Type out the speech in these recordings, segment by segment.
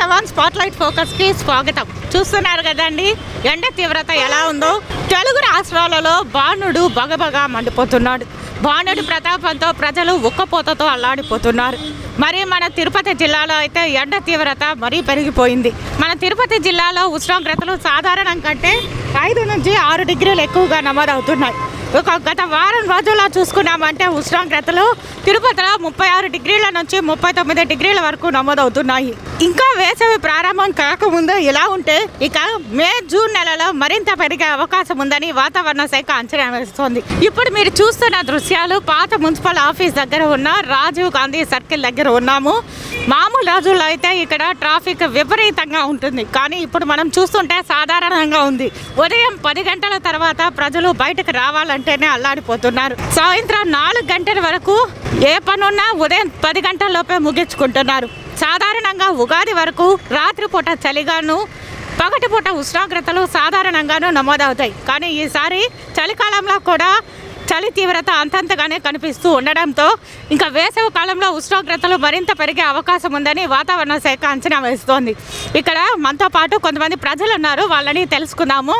V7 spotlight ఫోకస్కి స్వాగతం. చూస్తున్నారు కదండి ఎండ తీవ్రత ఎలా ఉందో. తెలుగు రాష్ట్రాలలో బాణుడు బగబగా మండిపోతున్నాడు. బాణుడి ప్రతాపంతో ప్రజలు ఉక్కపోతతో అల్లాడిపోతున్నారు. మరి మన తిరుపతి జిల్లాలో అయితే ఎండ తీవ్రత మరీ పెరిగిపోయింది. మన తిరుపతి జిల్లాలో ఉష్ణోగ్రతలు సాధారణం కంటే 5 నుంచి 6 డిగ్రీలు ఎక్కువగా నమోదవుతున్నాయి. గత వారం రోజుల్లో చూసుకున్నామంటే ఉష్ణోగ్రతలు తిరుపతిలో 36 డిగ్రీల నుంచి 39 డిగ్రీల వరకు నమోదవుతున్నాయి. ఇంకా వేసవి ప్రారంభం కాకముందే ఇలా ఉంటే ఇక మే జూన్ నెలలో మరింత పెరిగే అవకాశం ఉందని వాతావరణ శాఖ అంచనా వేస్తోంది. ఇప్పుడు మీరు చూస్తున్న దృశ్యాలు పాత మున్సిపల్ ఆఫీస్ దగ్గర ఉన్న రాజీవ్ గాంధీ సర్కిల్ దగ్గర ఉన్నాము. మామూలు రోజుల్లో అయితే ఇక్కడ ట్రాఫిక్ విపరీతంగా ఉంటుంది, కానీ ఇప్పుడు మనం చూస్తుంటే సాధారణంగా ఉంది. ఉదయం 10 గంటల తర్వాత ప్రజలు బయటకు రావాలంటేనే అల్లాడిపోతున్నారు. సాయంత్రం 4 గంటల వరకు ఏ పనున్నా ఉదయం 10 గంటల లోపే ముగించుకుంటున్నారు. సాధారణంగా ఉగాది వరకు రాత్రిపూట చలిగాను పగటిపూట ఉష్ణోగ్రతలు సాధారణంగానూ నమోదవుతాయి. కానీ ఈసారి చలికాలంలో కూడా చలి తీవ్రత అంతంతగానే కనిపిస్తూ ఉండడంతో ఇంకా వేసవి కాలంలో ఉష్ణోగ్రతలు మరింత పెరిగే అవకాశం ఉందని వాతావరణ శాఖ అంచనా వేస్తోంది. ఇక్కడ మనతో పాటు కొంతమంది ప్రజలు ఉన్నారు, వాళ్ళని తెలుసుకుందాము.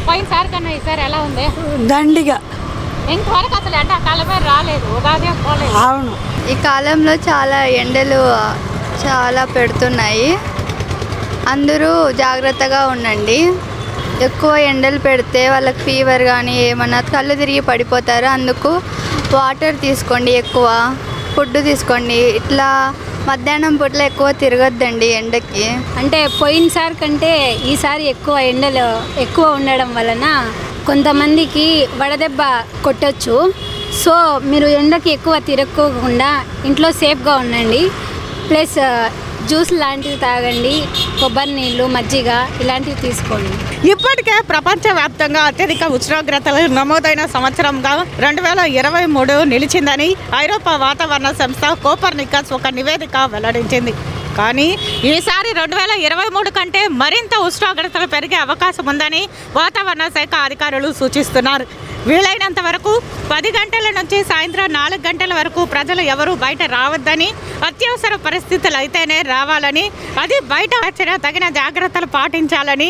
పోయినసారి కన్నా ఈసారి ఎలా ఉంది? దండిగా ఇంతవరకు అసలు ఎండాకాలమే రాలేదు, ఉగాది పోలేదు. అవును, ఈ కాలంలో చాలా ఎండలు చాలా పెడుతున్నాయి. అందరూ జాగ్రత్తగా ఉండండి. ఎక్కువ ఎండలు పెడితే వాళ్ళకి ఫీవర్ కానీ ఏమన్నా కళ్ళు తిరిగి పడిపోతారు. అందుకు వాటర్ తీసుకోండి, ఎక్కువ ఫుడ్ తీసుకోండి. ఇట్లా మధ్యాహ్నం పూటలో ఎక్కువ తిరగద్దండి ఎండకి. అంటే పోయినసారి కంటే ఈసారి ఎక్కువ ఎండలు ఎక్కువ ఉండడం వలన కొంతమందికి వడదెబ్బ కొట్టచ్చు. సో మీరు ఎండకి ఎక్కువ తిరగకుండా ఇంట్లో సేఫ్గా ఉండండి. ప్లస్ జ్యూస్ లాంటివి తాగండి, కొబ్బరి నీళ్ళు, మజ్జిగ ఇలాంటివి తీసుకోండి. ఇప్పటికే ప్రపంచవ్యాప్తంగా అత్యధిక ఉష్ణోగ్రతలు నమోదైన సంవత్సరంగా 2023 నిలిచిందని ఐరోపా వాతావరణ సంస్థ కోపర్నికస్ ఒక నివేదిక వెల్లడించింది. కానీ ఈసారి 2023 కంటే మరింత ఉష్ణోగ్రతలు పెరిగే అవకాశం ఉందని వాతావరణ శాఖ అధికారులు సూచిస్తున్నారు. వీలైనంత వరకు 10 గంటల నుంచి సాయంత్రం 4 గంటల వరకు ప్రజలు ఎవరూ బయట రావద్దని, అత్యవసర పరిస్థితులు అయితేనే రావాలని, అది బయట వచ్చిన తగిన జాగ్రత్తలు పాటించాలని,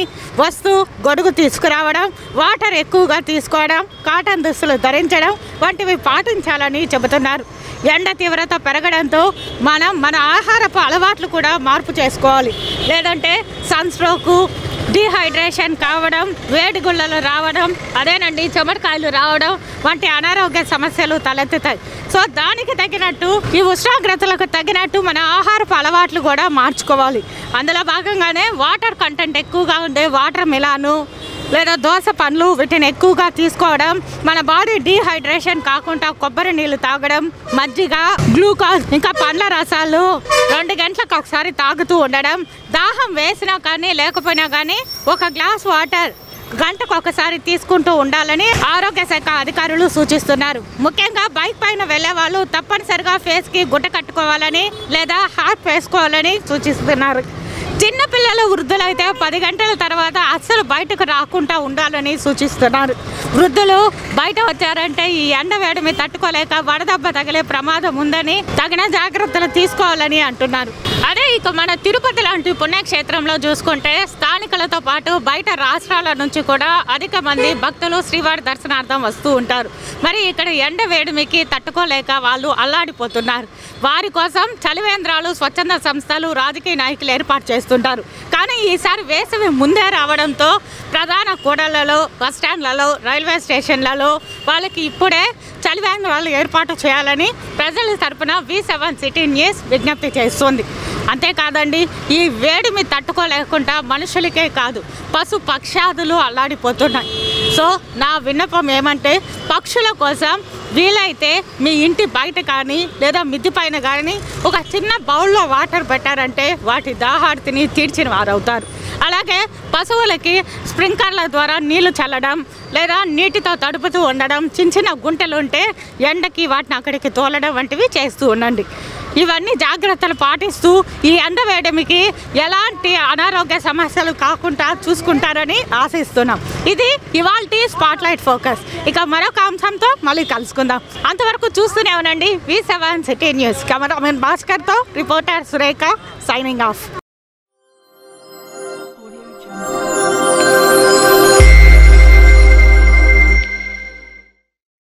గొడుగు తీసుకురావడం, వాటర్ ఎక్కువగా తీసుకోవడం, కాటన్ దుస్తులు ధరించడం వంటివి పాటించాలని చెబుతున్నారు. ఎండ తీవ్రత పెరగడంతో మన ఆహారపు అలవాట్లు కూడా మార్పు చేసుకోవాలి. లేదంటే సన్స్ట్రోకు, డీహైడ్రేషన్ కావడం, వేడి గుళ్ళలు రావడం, అదేనండి చెమటకాయలు రావడం వంటి అనారోగ్య సమస్యలు తలెత్తుతాయి. సో దానికి తగినట్టు ఈ ఉష్ణోగ్రతలకు తగినట్టు మన ఆహారపు అలవాట్లు కూడా మార్చుకోవాలి. అందులో భాగంగానే వాటర్ కంటెంట్ ఎక్కువగా ఉండే వాటర్ మిలాను లేదా దోస పండ్లు వీటిని ఎక్కువగా తీసుకోవడం, మన బాడీ డీహైడ్రేషన్ కాకుండా కొబ్బరి నీళ్ళు తాగడం, మజ్జిగ, గ్లూకోజ్ ఇంకా పండ్ల రసాలు 2 గంటలకు ఒకసారి తాగుతూ ఉండడం, దాహం వేసినా కానీ లేకపోయినా కానీ 1 గ్లాస్ వాటర్ గంటకు ఒకసారి తీసుకుంటూ ఉండాలని ఆరోగ్య శాఖ అధికారులు సూచిస్తున్నారు. ముఖ్యంగా బైక్ పైన వెళ్లే వాళ్ళు తప్పనిసరిగా ఫేస్కి గుడ్డ కట్టుకోవాలని లేదా హ్యాట్ వేసుకోవాలని సూచిస్తున్నారు. చిన్నపిల్లలు, వృద్ధులైతే 10 గంటల తర్వాత అస్సలు బయటకు రాకుండా ఉండాలని సూచిస్తున్నారు. వృద్ధులు బయట వచ్చారంటే ఈ ఎండ వేడిని తట్టుకోలేక వడదెబ్బ తగిలే ప్రమాదం ఉందని తగిన జాగ్రత్తలు తీసుకోవాలని అంటున్నారు. అదే ఇక మన తిరుపతి లాంటి పుణ్యక్షేత్రంలో చూసుకుంటే స్థానికులతో పాటు బయట రాష్ట్రాల నుంచి కూడా అధిక మంది భక్తులు శ్రీవారి దర్శనార్థం వస్తూ ఉంటారు. మరి ఇక్కడ ఎండ వేడిమికి తట్టుకోలేక వాళ్ళు అల్లాడిపోతున్నారు. వారి కోసం చలివేంద్రాలు, స్వచ్ఛంద సంస్థలు, రాజకీయ నాయకులు ఏర్పాటు చేస్తుంటారు. కానీ ఈసారి వేసవి ముందే రావడంతో ప్రధాన కూడళ్లలో, బస్టాండ్లలో, రైల్వే స్టేషన్లలో వాళ్ళకి ఇప్పుడే చలివేంద్రాలు ఏర్పాటు చేయాలని ప్రజల తరపున V7 సిటీ న్యూస్ విజ్ఞప్తి చేస్తుంది. అంతేకాదండి, ఈ వేడిని తట్టుకోలేకుండా మనుషులకే కాదు పశు పక్షాదులు అల్లాడిపోతున్నాయి. సో నా విన్నపం ఏమంటే పక్షుల కోసం వీలైతే మీ ఇంటి బయట కానీ లేదా మిద్ది పైన కానీ ఒక చిన్న బౌల్లో వాటర్ పెట్టారంటే వాటి దాహార్తిని తీర్చిన వారు అవుతారు. అలాగే పశువులకి స్ప్రింక్లర్ల ద్వారా నీళ్లు చల్లడం లేదా నీటితో తడుపుతూ ఉండడం, చిన్న చిన్న గుంటలు ఉంటే ఎండకి వాటిని అక్కడికి తోలడం వంటివి చేస్తూ ఉండండి. ఇవన్నీ జాగ్రత్తలు పాటిస్తూ ఈ ఎండ వేడిమికి ఎలాంటి అనారోగ్య సమస్యలు కాకుండా చూసుకుంటారని ఆశిస్తున్నాం. ఇది ఇవాల్టి స్పాట్లైట్ ఫోకస్. ఇక మరొక అంశంతో మళ్ళీ కలుసుకుందాం. అంతవరకు చూస్తూనే ఉండండి V7 సిటీ న్యూస్. కెమెరామెన్ భాస్కర్తో రిపోర్టర్ సురేఖ సైనింగ్ ఆఫ్.